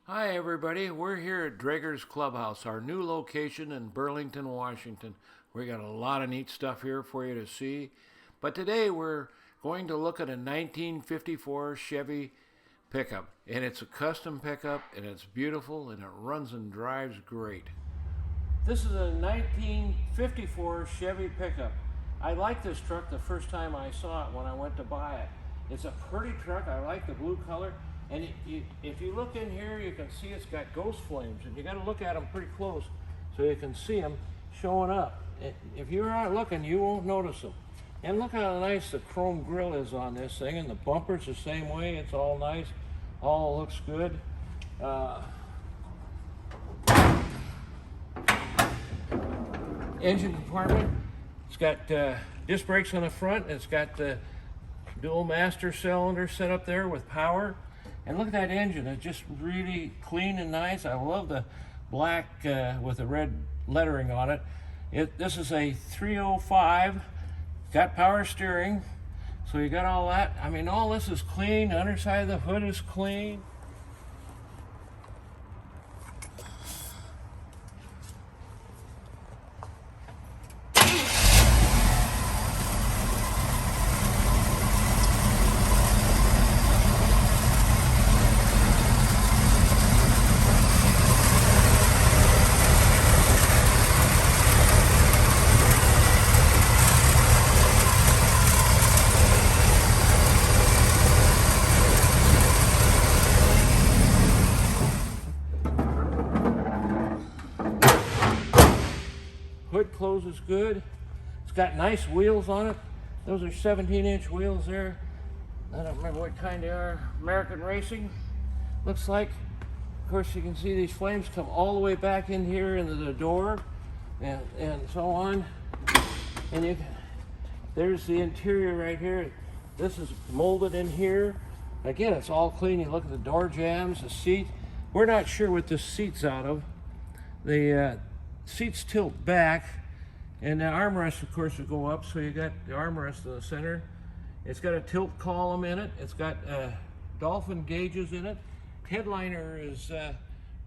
Hi everybody, we're here at Drager's Clubhouse, our new location in Burlington, Washington. We got a lot of neat stuff here for you to see. But today we're going to look at a 1954 Chevy pickup. And it's a custom pickup and it's beautiful and it runs and drives great. This is a 1954 Chevy pickup. I liked this truck the first time I saw it when I went to buy it. It's a pretty truck. I like the blue color. And if you look in here, you can see it's got ghost flames, and you got to look at them pretty close so you can see them showing up. If you're not looking, you won't notice them. And look how nice the chrome grille is on this thing, and the bumper's the same way. It's all nice, all looks good. Engine compartment. It's got disc brakes on the front. It's got the dual master cylinder set up there with power. And look at that engine, it's just really clean and nice. I love the black with the red lettering on it. This is a 305, got power steering, so you got all that. I mean, all this is clean, the underside of the hood is clean. Hood closes good. It's got nice wheels on it. Those are 17-inch wheels there. I don't remember what kind they are. American Racing, looks like. Of course, you can see these flames come all the way back in here into the door and so on. And there's the interior right here. This is molded in here. Again, it's all clean. You look at the door jambs, the seat. We're not sure what this seat's out of. The seats tilt back, and the armrest, of course, will go up, so you got the armrest in the center. It's got a tilt column in it. It's got Dolphin gauges in it. Headliner is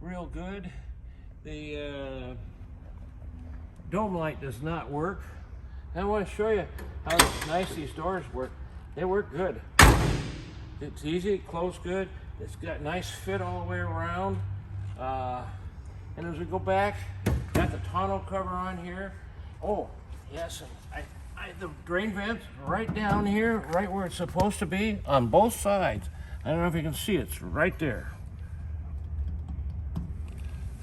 real good. The dome light does not work. I want to show you how nice these doors work. They work good. It's easy, close good. It's got nice fit all the way around. And as we go back, got the tonneau cover on here. Oh, yes, and the drain vent's right down here, right where it's supposed to be, on both sides. I don't know if you can see it, it's right there.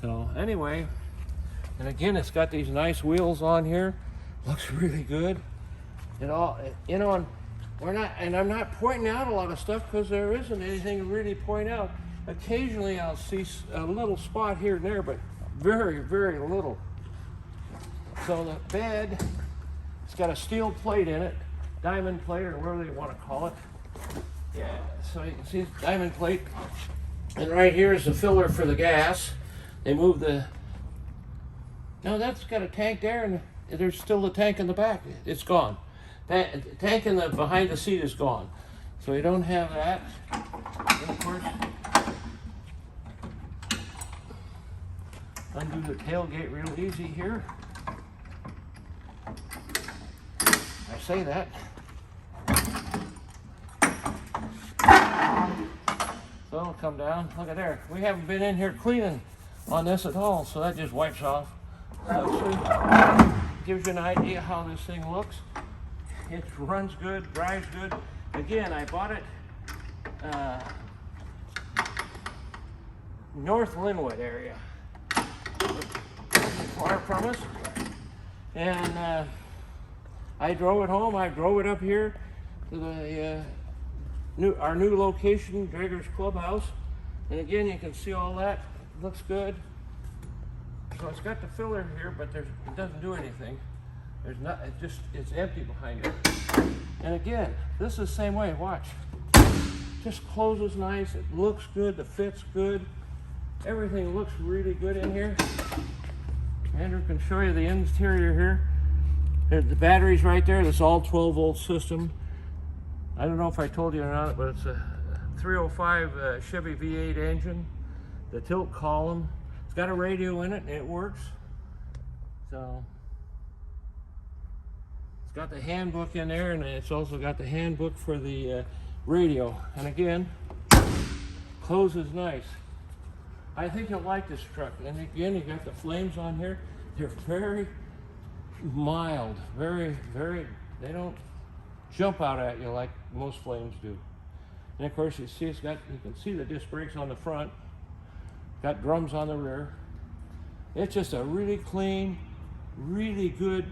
So anyway, and again, it's got these nice wheels on here. Looks really good. It all, you know, and I'm not pointing out a lot of stuff because there isn't anything to really point out. Occasionally I'll see a little spot here and there, but very, very little. So the bed, it's got a steel plate in it, diamond plate or whatever they want to call it. Yeah, so you can see the diamond plate. And right here is the filler for the gas. They move the, no, that's got a tank there, and there's still the tank in the back. It's gone. Tank in the behind the seat is gone. So you don't have that. And of course, undo the tailgate real easy here. I say that. So it'll come down. Look at there. We haven't been in here cleaning on this at all, so that just wipes off. So gives you an idea how this thing looks. It runs good, drives good. Again, I bought it North Linwood area. Far from us, and I drove it home. I drove it up here to the our new location, Drager's Clubhouse, and again you can see all that. It looks good. So it's got the filler here, but it doesn't do anything. There's not. It's empty behind it. And again, this is the same way. Watch. Just closes nice. It looks good. The fit's good. Everything looks really good in here. Andrew can show you the interior here. There's the batteries right there. This all 12-volt system. I don't know if I told you or not, but it's a 305 Chevy V8 engine. the tilt column. It's got a radio in it, and it works. So it's got the handbook in there, and it's also got the handbook for the radio. And again, closes nice. I think you'll like this truck. And again, you got the flames on here. They're very mild, very, they don't jump out at you like most flames do. And of course, you see you can see the disc brakes on the front, got drums on the rear. It's just a really clean, really good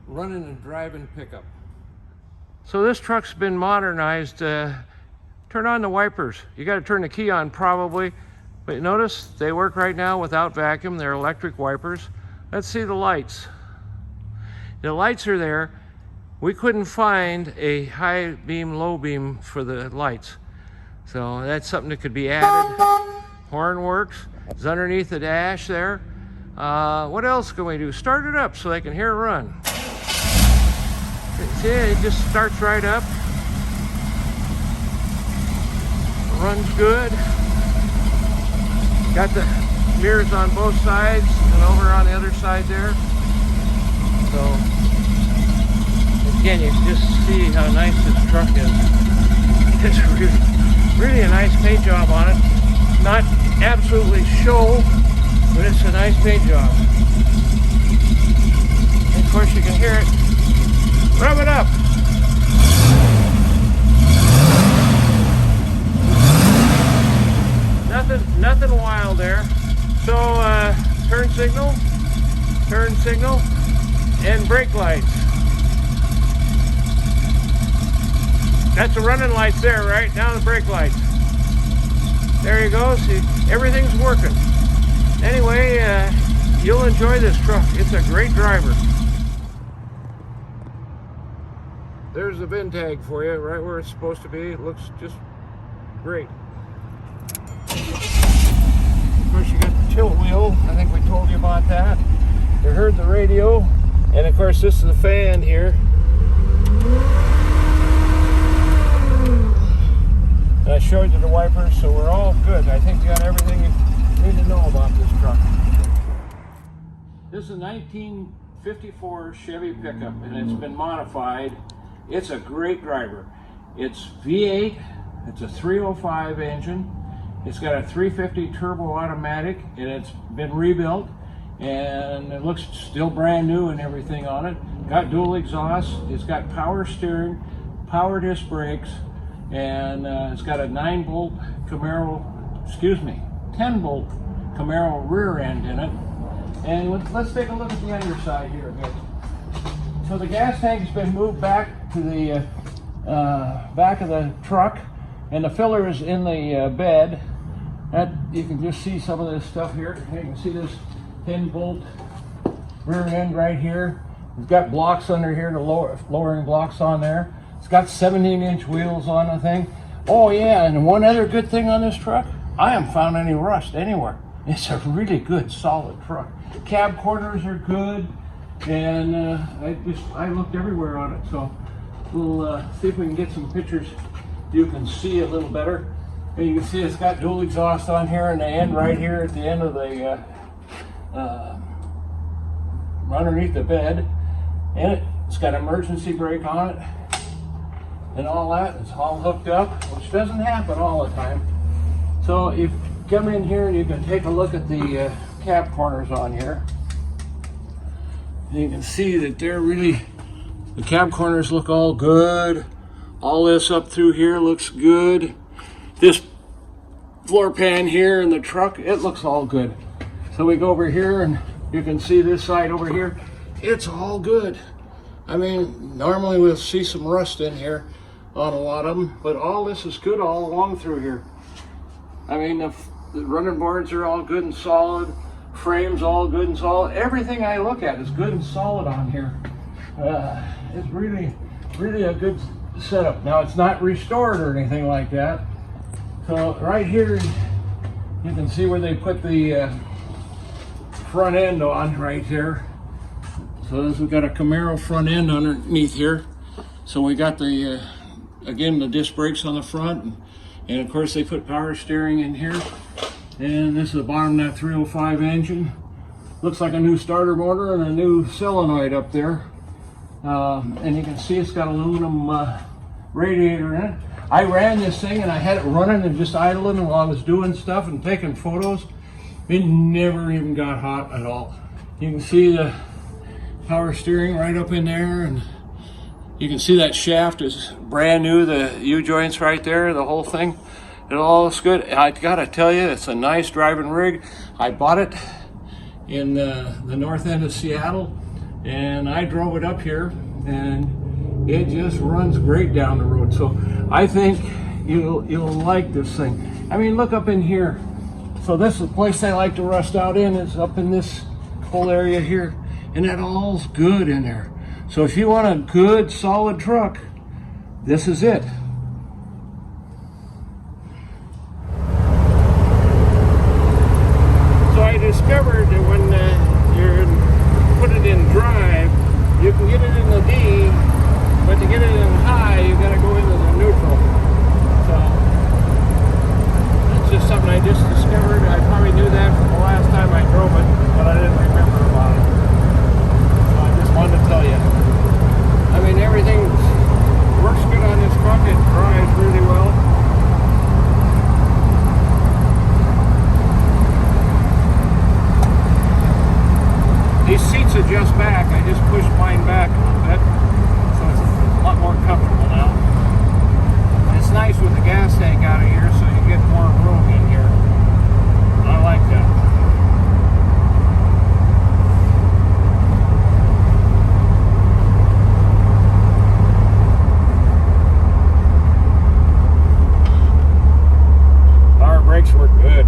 running and driving pickup. So this truck's been modernized. Turn on the wipers. You got to turn the key on probably, but notice they work right now without vacuum. They're electric wipers. Let's see the lights. The lights are there. We couldn't find a high beam, low beam for the lights. So that's something that could be added. Horn works. It's underneath the dash there. What else can we do? Start it up so they can hear it run. See, it just starts right up. Runs good. Got the mirrors on both sides and over on the other side there. So again, you can just see how nice this truck is. It's really a nice paint job on it. Not absolutely show, but it's a nice paint job. And of course you can hear it. Rev it up. Nothing wild there. So turn signal, and brake lights. That's the running lights there, right? Now the brake lights. There you go. See, everything's working. Anyway, you'll enjoy this truck. It's a great driver. There's the VIN tag for you, right where it's supposed to be. It looks just great. Of course, you got the tilt wheel. I think we told you about that. You heard the radio, and of course, this is the fan here. And I showed you the wipers, so we're all good. I think you got everything you need to know about this truck. This is a 1954 Chevy pickup, and it's been modified. It's a great driver. It's V8. It's a 305 engine. It's got a 350 turbo automatic, and it's been rebuilt, and it looks still brand new and everything on it. Got dual exhaust. It's got power steering, power disc brakes, and it's got a 10-bolt Camaro rear end in it. And let's take a look at the underside here a bit. So the gas tank's been moved back to the back of the truck, and the filler is in the bed. That you can just see some of this stuff here. You can see this 10-bolt rear end right here. It's got blocks under here, the lowering blocks on there. It's got 17-inch wheels on the thing. Oh yeah, and one other good thing on this truck, I haven't found any rust anywhere. It's a really good, solid truck. Cab corners are good, and I looked everywhere on it. So we'll see if we can get some pictures you can see a little better. And you can see it's got dual exhaust on here, and the end right here at the end of the underneath the bed. And it's got emergency brake on it and all that. It's all hooked up, which doesn't happen all the time. So you come in here and you can take a look at the cab corners on here. And you can see that they're really, the cab corners look all good. All this up through here looks good. This floor pan here in the truck, it looks all good. So we go over here and you can see this side over here. It's all good. I mean, normally we'll see some rust in here on a lot of them, but all this is good all along through here. I mean, the running boards are all good and solid. Frames all good and solid. Everything I look at is good and solid on here. It's really, really a good setup. Now, it's not restored or anything like that. So right here, you can see where they put the front end on right there. So we've got a Camaro front end underneath here. So we got the, again, the disc brakes on the front. And of course they put power steering in here. And this is the bottom of that 305 engine. Looks like a new starter motor and a new solenoid up there. And you can see it's got aluminum radiator in it. I ran this thing and I had it running and just idling while I was doing stuff and taking photos. It never even got hot at all. You can see the power steering right up in there, and you can see that shaft is brand new, the U-joints right there, the whole thing. It all looks good. I gotta tell you, it's a nice driving rig. I bought it in the north end of Seattle, and I drove it up here, and it just runs great down the road. So I think you'll like this thing. I mean, look up in here. So this is the place they like to rust out in, is up in this whole area here, and that all's good in there. So if you want a good solid truck, this is it. So I discovered that when you put it in drive, you can get it in the D, but to get it in high, you got to go into the neutral. So that's just something I just discovered. I probably knew that from the last time I drove it, but I didn't remember about it. So I just wanted to tell you. I mean, everything works good on this truck. It drives really well. These seats adjust back. I just pushed mine back a little bit, so it's a lot more comfortable now. It's nice with the gas tank out of here, so you get more room in here. I like that. Power brakes work good.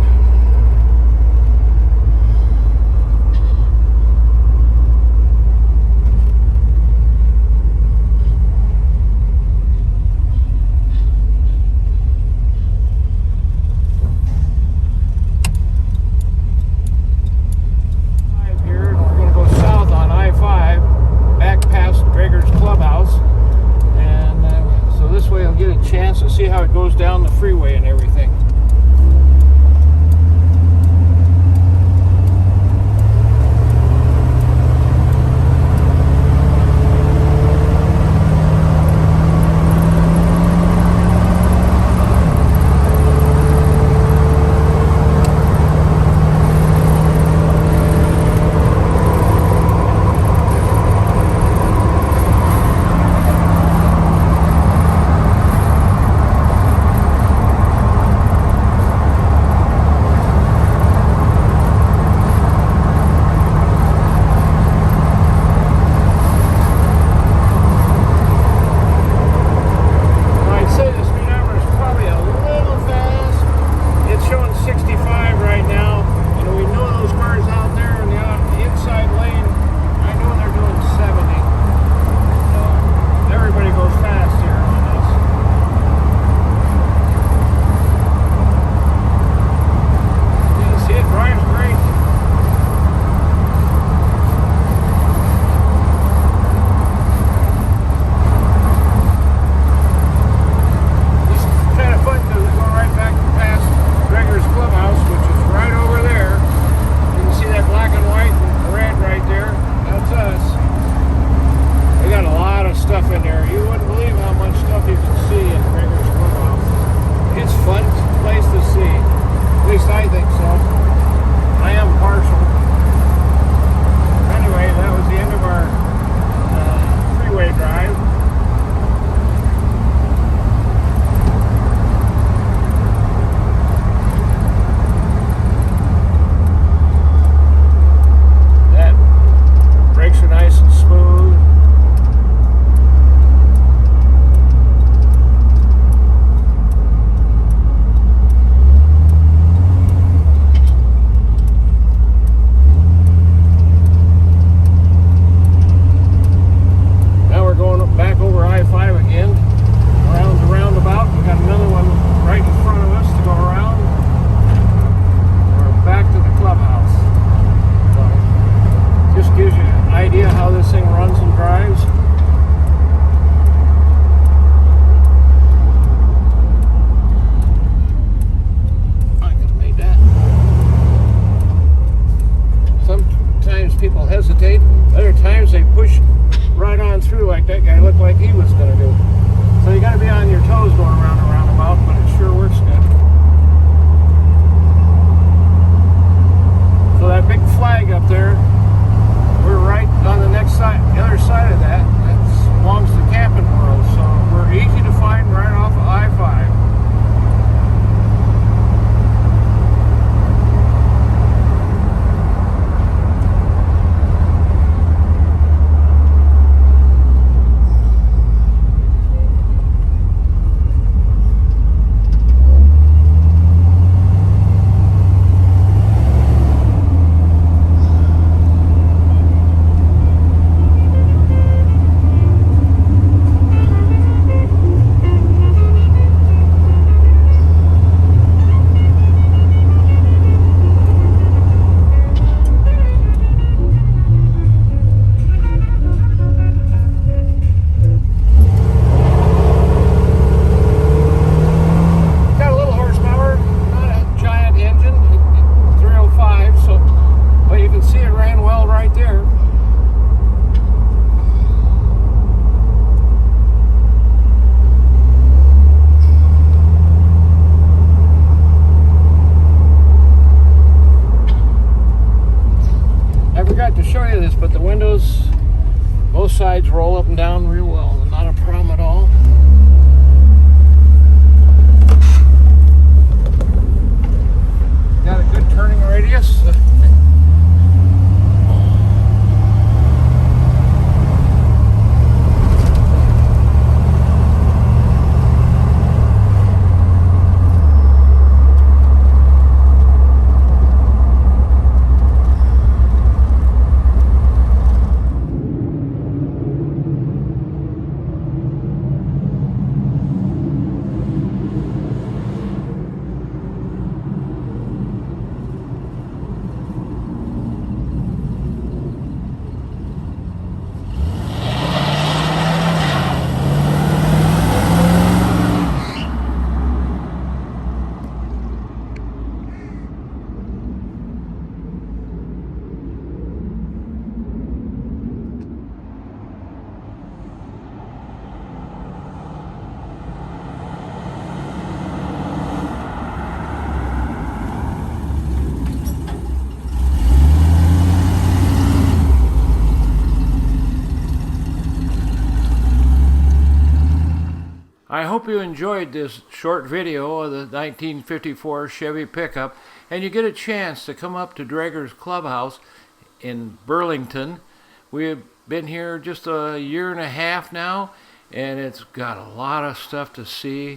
that guy looked like he was going to do. So you got to be on your toes going around a roundabout, but it sure works good. So that big flag up there, we're right on the next side, the other side of that. That belongs to Camping World, so we're easy to find right off of I-5. But the windows, both sides roll up and down real well. Not a problem at all. Got a good turning radius. I hope you enjoyed this short video of the 1954 Chevy pickup, and you get a chance to come up to Drager's Clubhouse in Burlington. We've been here just a year and a half now, and it's got a lot of stuff to see.